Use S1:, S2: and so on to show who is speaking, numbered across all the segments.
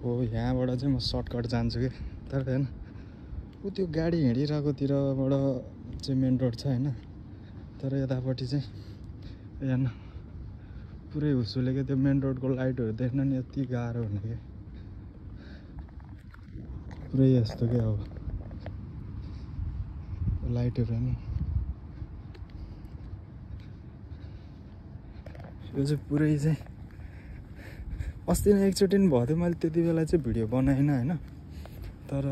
S1: हो यहाँबाट चाहिँ म सर्टकट जान्छु कि तर हैन उ त्यो गाडी हिँडिरहेकोतिरबाट चाहिँ मेन रोड छ हैन तर यतापट्टि चाहिँ हेर्न पुरै हुसुलेको त्यो मेन रोडको लाइटहरू देख्न नि यति गाह्रो हुने के पुरै यस्तो के अब लाइटहरू हैन यो चाहिँ पुरै चाहिँ अस्ति नै एकचोटि नि भयो थियो मैले त्यति बेला चाहिँ भिडियो बनाइन हैन तर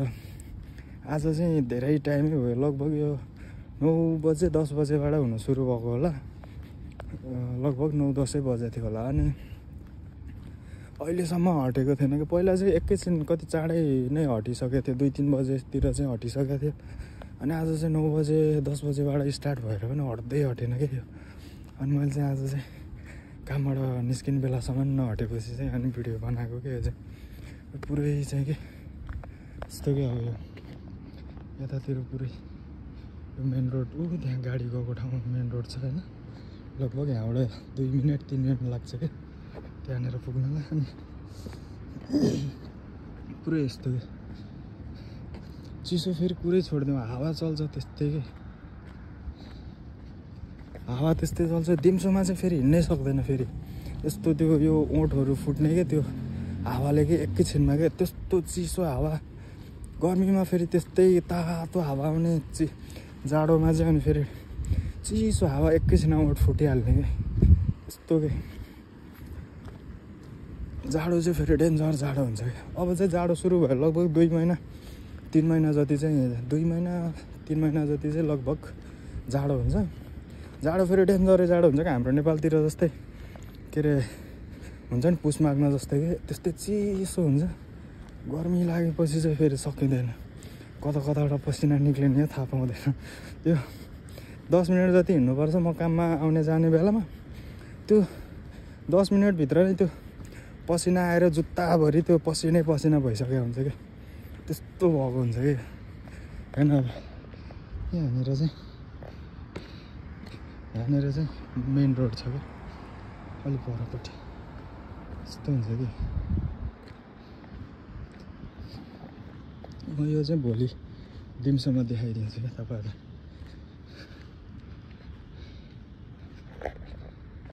S1: आज चाहिँ धेरै टाइमै भयो लगभग यो 9 बजे 10 बजेबाट हुन सुरु भएको होला लगभग 9-10 बजे थियो होला अनि अहिलेसम्म हटेको थिएन कि पहिला चाहिँ एकैछिन कति चाँडै नै हटिसकेको थियो 2-3 बजेतिर चाहिँ हटिसकेको थियो अनि आज चाहिँ 9 बजे 10 बजेबाट स्टार्ट भएर पनि हट्दै हटेन के यो अनि मैले चाहिँ आज चाहिँ कामबाट निस्किने बेलासम्म नहटेपछि चाहिँ अनि भिडियो बनाएको के यो चाहिँ पुरै चाहिँ के यस्तो के अब यो यतातिर पुरै यो मेन रोड त्यहाँ गाडी गएको ठाउँमा मेन रोड छ हैन लगभग यहाँबाट 2 मिनेट 3 मिनेट लाग्छ के त्यहाँनिर पुग्नलाई अनि पुरै यस्तो के चिसो फेरि कुरै छोडिदिउँ हावा चल्छ त्यस्तै के हावा त्यस्तै चल्छ दिम्सोमा चाहिँ फेरि हिँड्नै सक्दैन फेरि यस्तो त्यो यो ओठहरू फुट्ने के त्यो हावाले के एकैछिनमा के त्यस्तो चिसो हावा गर्मीमा फेरि त्यस्तै तातो हावा आउने जाडोमा चाहिँ अनि फेरि चिसो हावा एकैछिनमा ओठ फुटिहाल्ने के यस्तो के जाडो चाहिँ फेरि डेन्जर जाडो हुन्छ कि अब चाहिँ जाडो सुरु भयो लगभग 2 महिना 3 महिना जति चाहिँ 2 महिना 3 महिना जति चाहिँ लगभग जाडो हुन्छ जाडो फेरि डेन्जरै जाडो हुन्छ कि हाम्रो नेपालतिर जस्तै के अरे हुन्छ नि पुस माग्न जस्तै के त्यस्तै चिसो हुन्छ गर्मी लागेपछि चाहिँ फेरि सकिँदैन कता कताबाट पसिना निक्लिने थाहा पाउँदैन त्यो 10 मिनट जति हिँड्नुपर्छ म काममा आउने जाने बेलामा त्यो 10 मिनटभित्र नै त्यो पसिना आएर जुत्ताभरि त्यो पसिनै पसिना भइसकेको हुन्छ कि त्यस्तो भएको हुन्छ कि होइन अब यहाँनिर चाहिँ मेन रोड छ कि अलिक परपट्टि यस्तो हुन्छ कि म यो चाहिँ भोलि दिम्सोमा देखाइदिन्छु क्या तपाईँहरूलाई